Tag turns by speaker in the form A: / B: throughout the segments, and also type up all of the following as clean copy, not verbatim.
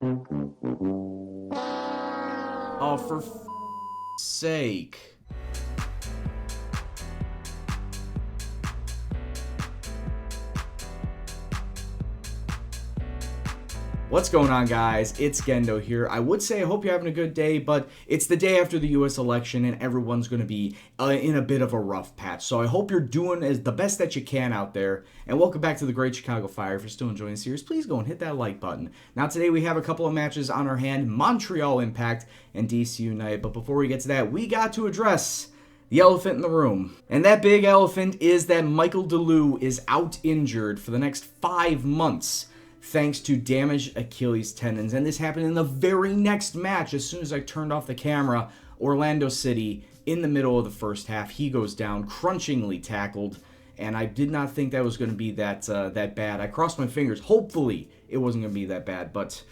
A: Oh, for sake. What's going on, guys? It's Gendo here. I would say I hope you're having a good day, but it's the day after the U.S. election and everyone's going to be in a bit of a rough patch. So I hope you're doing the best that you can out there. And welcome back to the Great Chicago Fire. If you're still enjoying the series, please go and hit that like button. Now today we have a couple of matches on our hand, Montreal Impact and DC United. But before we get to that, we got to address the elephant in the room. And that big elephant is that Michael Delu is out injured for the next 5 months, thanks to damaged Achilles tendons. And this happened in the very next match. As soon as I turned off the camera, Orlando City, in the middle of the first half, he goes down, crunchingly tackled. And I did not think that was going to be that bad. I crossed my fingers. Hopefully it wasn't going to be that bad. But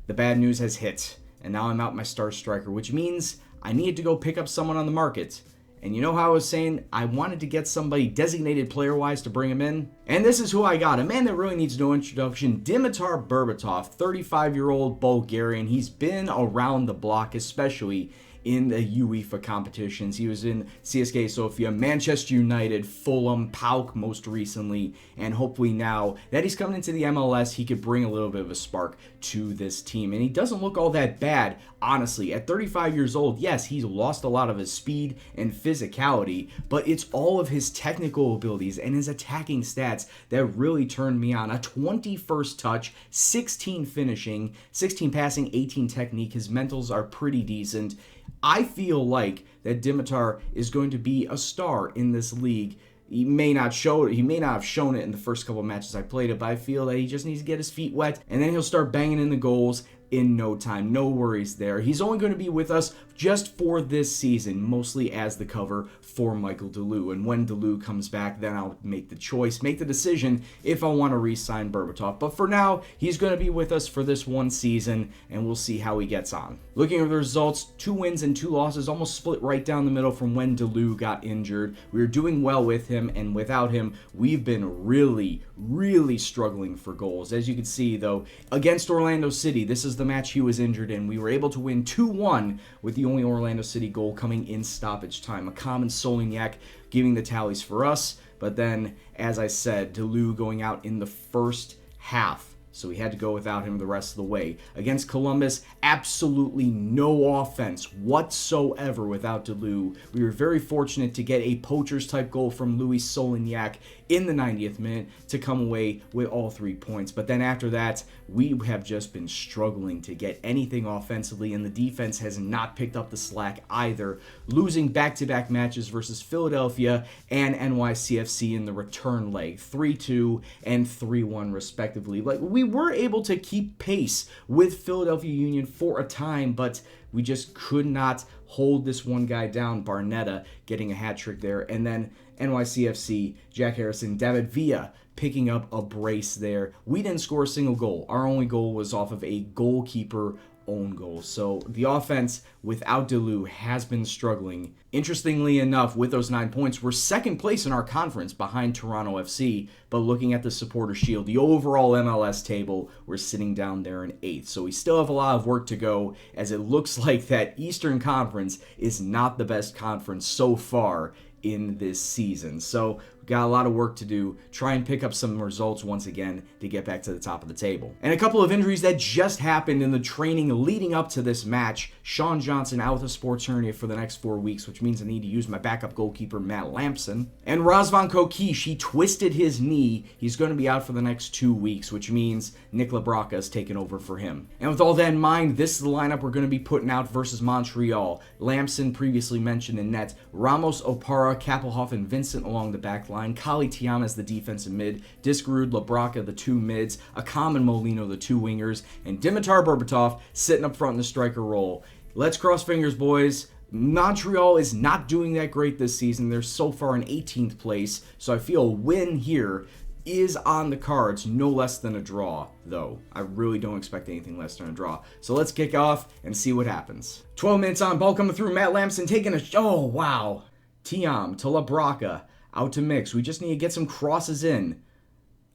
A: the bad news has hit. And now I'm out my star striker, which means I need to go pick up someone on the market. And you know how I was saying I wanted to get somebody designated player-wise to bring him in? And this is who I got. A man that really needs no introduction, Dimitar Berbatov, 35-year-old Bulgarian. He's been around the block, especially in the UEFA competitions. He was in CSKA Sofia, Manchester United, Fulham, PAOK most recently, and hopefully now that he's coming into the MLS, he could bring a little bit of a spark to this team. And he doesn't look all that bad, honestly. At 35 years old, yes, he's lost a lot of his speed and physicality, but it's all of his technical abilities and his attacking stats that really turned me on. A 21st touch, 16 finishing, 16 passing, 18 technique. His mentals are pretty decent. I feel like that Dimitar is going to be a star in this league. He may not have shown it in the first couple of matches I played it, but I feel that he just needs to get his feet wet, and then he'll start banging in the goals in no time. No worries there. He's only going to be with us just for this season, mostly as the cover for Michael Delu. And when Delu comes back, then I'll make the decision if I want to re-sign Berbatov. But for now, he's going to be with us for this one season, and we'll see how he gets on. Looking at the results, 2 wins and 2 losses, almost split right down the middle from when Delu got injured. We were doing well with him, and without him, we've been really struggling for goals. As you can see, though, against Orlando City, this is the match he was injured in. We were able to win 2-1 with the only Orlando City goal coming in stoppage time. A common Solignac giving the tallies for us, but then, as I said, Delu going out in the first half. So we had to go without him the rest of the way. Against Columbus, absolutely no offense whatsoever without Delu. We were very fortunate to get a poacher's type goal from Louis Solignac in the 90th minute to come away with all 3 points. But then after that, we have just been struggling to get anything offensively, and the defense has not picked up the slack either, losing back-to-back matches versus Philadelphia and NYCFC in the return leg, 3-2 and 3-1 respectively. Like, we were able to keep pace with Philadelphia Union for a time, but we just could not hold this one guy down, Barnetta getting a hat trick there, and then NYCFC, Jack Harrison, David Villa picking up a brace there. We didn't score a single goal. Our only goal was off of a goalkeeper own goal. So the offense without Delu has been struggling. Interestingly enough, with those 9 points, we're second place in our conference behind Toronto FC, but looking at the supporter shield, the overall MLS table, we're sitting down there in 8th. So we still have a lot of work to go, as it looks like that Eastern Conference is not the best conference so far in this season. So we've got a lot of work to do, try and pick up some results once again to get back to the top of the table. And a couple of injuries that just happened in the training leading up to this match. Sean Johnson out with a sports hernia for the next 4 weeks, which means I need to use my backup goalkeeper, Matt Lampson. And Razvan Kokish, he twisted his knee. He's going to be out for the next 2 weeks, which means Nick Labraca is taking over for him. And with all that in mind, this is the lineup we're going to be putting out versus Montreal. Lampson, previously mentioned in net, Ramos, Opara, Kappelhoff, and Vincent along the back line, Kali Tiam as the defensive mid, Diskerud, Labraca, the 2 mids, Akam and Molino, the 2 wingers, and Dimitar Berbatov sitting up front in the striker role. Let's cross fingers, boys. Montreal is not doing that great this season. They're so far in 18th place, so I feel a win here is on the cards, no less than a draw, though. I really don't expect anything less than a draw. So let's kick off and see what happens. 12 minutes on, ball coming through, Matt Lampson taking a... Oh, wow. Tiam to Labraca, out to Mix. We just need to get some crosses in.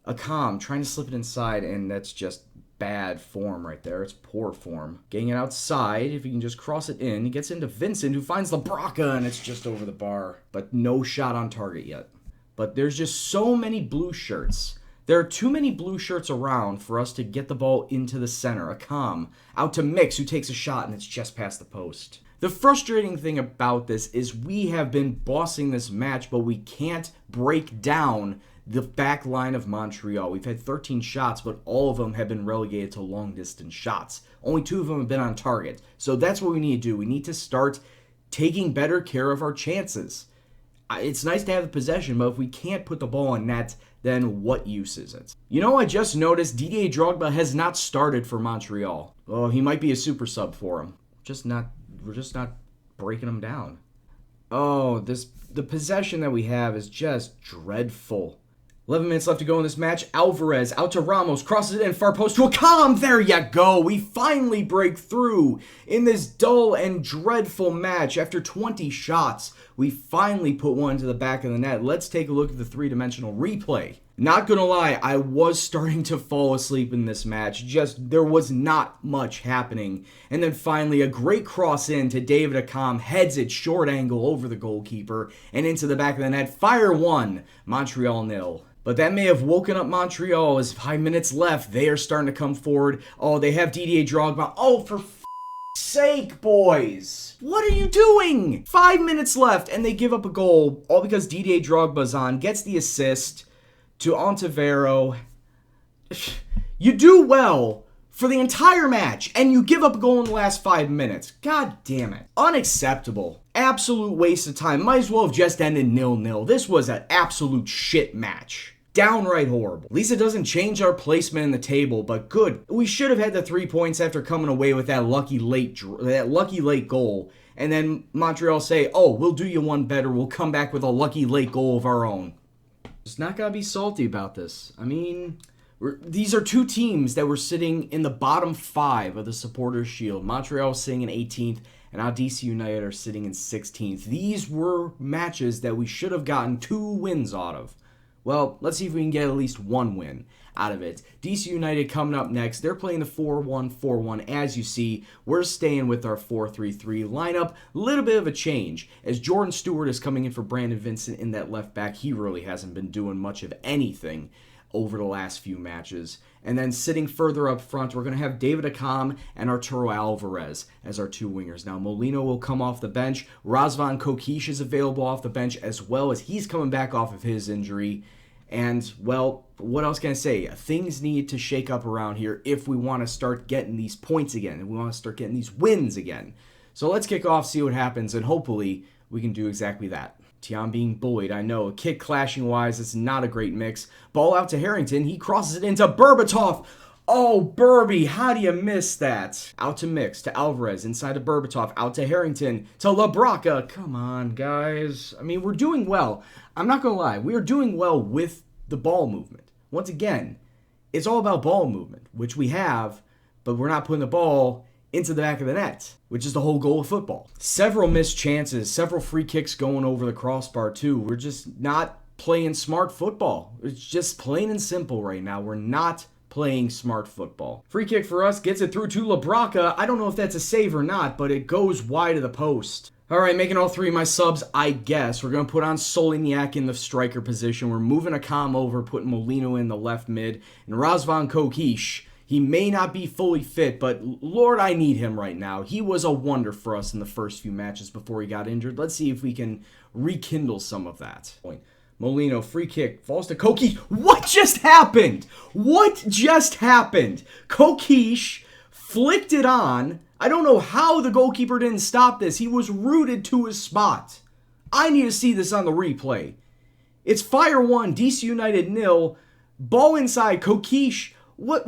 A: Akam trying to slip it inside, and that's just bad form right there. It's poor form. Getting it outside, if he can just cross it in. He gets into Vincent, who finds LaBrocca, and it's just over the bar. But no shot on target yet. But there's just so many blue shirts. There are too many blue shirts around for us to get the ball into the center. Akam out to Mix, who takes a shot, and it's just past the post. The frustrating thing about this is we have been bossing this match, but we can't break down the back line of Montreal. We've had 13 shots, but all of them have been relegated to long-distance shots. Only 2 of them have been on target. So that's what we need to do. We need to start taking better care of our chances. It's nice to have the possession, but if we can't put the ball in net, then what use is it? You know, I just noticed Didier Drogba has not started for Montreal. Oh, he might be a super sub for him. We're just not breaking him down. Oh, the possession that we have is just dreadful. 11 minutes left to go in this match. Alvarez out to Ramos, crosses it in, far post to Akam. There you go. We finally break through in this dull and dreadful match. After 20 shots, we finally put one to the back of the net. Let's take a look at the 3-dimensional replay. Not gonna lie, I was starting to fall asleep in this match. There was not much happening. And then finally, a great cross in to David Akam, heads it short angle over the goalkeeper and into the back of the net. Fire 1, Montreal 0. But that may have woken up Montreal as 5 minutes left. They are starting to come forward. Oh, they have Didier Drogba. Oh, for sake, boys. What are you doing? 5 minutes left, and they give up a goal, all because Didier Drogba's on, gets the assist to Ontivero. You do well for the entire match, and you give up a goal in the last 5 minutes. God damn it. Unacceptable. Absolute waste of time. Might as well have just ended 0-0. This was an absolute shit match. Downright horrible. At least it doesn't change our placement in the table, but good. We should have had the 3 points after coming away with that lucky late goal. And then Montreal say, oh, we'll do you one better. We'll come back with a lucky late goal of our own. Just not gotta be salty about this. I mean, these are 2 teams that were sitting in the bottom 5 of the Supporters' Shield. Montreal was sitting in 18th, and now DC United are sitting in 16th. These were matches that we should have gotten 2 wins out of. Well, let's see if we can get at least 1 win out of it. DC United coming up next. They're playing the 4-1-4-1. As you see, we're staying with our 4-3-3 lineup. A little bit of a change, as Jordan Stewart is coming in for Brandon Vincent in that left back. He really hasn't been doing much of anything over the last few matches. And then sitting further up front, we're going to have David Akam and Arturo Alvarez as our 2 wingers. Now, Molino will come off the bench. Razvan Kokish is available off the bench, as well as he's coming back off of his injury. And, well, what else can I say? Things need to shake up around here if we want to start getting these points again, and we want to start getting these wins again. So let's kick off, see what happens, and hopefully we can do exactly that. Tiam being bullied, I know. Kick clashing-wise, it's not a great mix. Ball out to Harrington. He crosses it into Berbatov. Oh, Burby, how do you miss that? Out to Mix, to Alvarez, inside to Berbatov, out to Harrington, to LaBrocca. Come on, guys. I mean, we're doing well. I'm not going to lie. We are doing well with the ball movement. Once again, it's all about ball movement, which we have, but we're not putting the ball into the back of the net, which is the whole goal of football. Several missed chances, several free kicks going over the crossbar too. We're just not playing smart football. It's just plain and simple right now. We're not playing smart football. Free kick for us, gets it through to LaBrocca. I don't know if that's a save or not, but it goes wide of the post. All right, making all 3 of my subs, I guess. We're going to put on Solignac in the striker position. We're moving Akam over, putting Molino in the left mid, and Razvan Kokish. He may not be fully fit, but Lord, I need him right now. He was a wonder for us in the first few matches before he got injured. Let's see if we can rekindle some of that. Molino, free kick, falls to Kokish. What just happened? What just happened? Kokish flicked it on. I don't know how the goalkeeper didn't stop this. He was rooted to his spot. I need to see this on the replay. It's Fire 1, DC United 0. Ball inside, Kokish. What?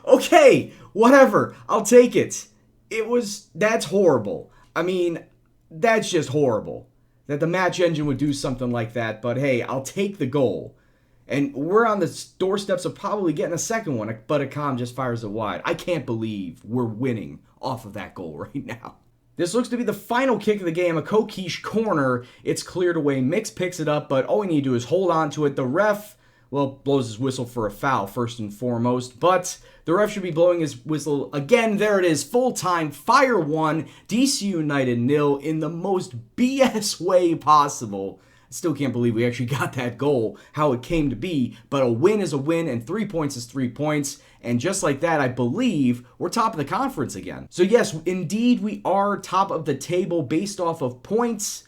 A: Okay, whatever. I'll take it. That's horrible. I mean, that's just horrible. That the match engine would do something like that, but hey, I'll take the goal. And we're on the doorsteps of probably getting a second one, but Akam just fires it wide. I can't believe we're winning off of that goal right now. This looks to be the final kick of the game, a Kokish corner. It's cleared away. Mix picks it up, but all we need to do is hold on to it. The ref well, blows his whistle for a foul first and foremost, but the ref should be blowing his whistle again. There it is, full time, Fire 1, DC United 0 in the most BS way possible. I still can't believe we actually got that goal, how it came to be, but a win is a win, and 3 points is 3 points, and just like that, I believe we're top of the conference again. So yes, indeed, we are top of the table based off of points,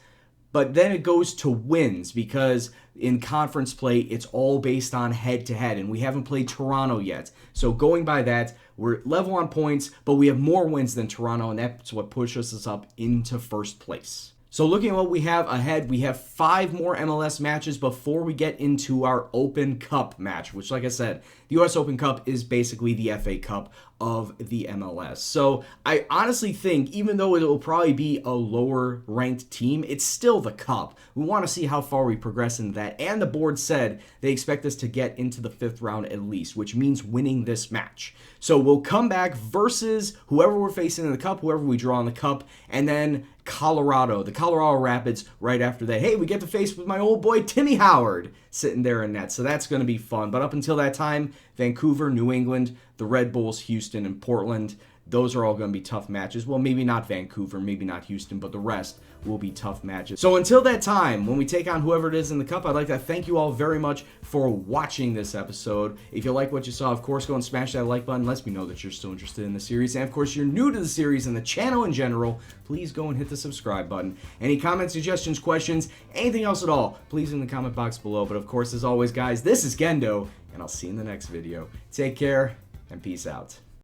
A: but then it goes to wins, because in conference play, it's all based on head-to-head, and we haven't played Toronto yet. So going by that, we're level on points, but we have more wins than Toronto, and that's what pushes us up into first place. So looking at what we have ahead, we have 5 more MLS matches before we get into our Open Cup match, which, like I said, the US Open Cup is basically the FA Cup of the MLS. So I honestly think, even though it will probably be a lower ranked team, it's still the Cup. We want to see how far we progress into that. And the board said they expect us to get into the 5th round at least, which means winning this match. So we'll come back versus whoever we're facing in the Cup, whoever we draw in the Cup, and then Colorado, the Colorado Rapids right after that. Hey, we get to face with my old boy Timmy Howard sitting there in net, so that's going to be fun. But up until that time, Vancouver, New England, the Red Bulls, Houston, and Portland, those are all going to be tough matches. Well, maybe not Vancouver, maybe not Houston, but the rest will be tough matches. So until that time, when we take on whoever it is in the Cup, I'd like to thank you all very much for watching this episode. If you like what you saw, of course, go and smash that like button. Lets me know that you're still interested in the series. And of course, you're new to the series and the channel in general, please go and hit the subscribe button. Any comments, suggestions, questions, anything else at all, please in the comment box below. But of course, as always, guys, this is Gendo, and I'll see you in the next video. Take care, and peace out.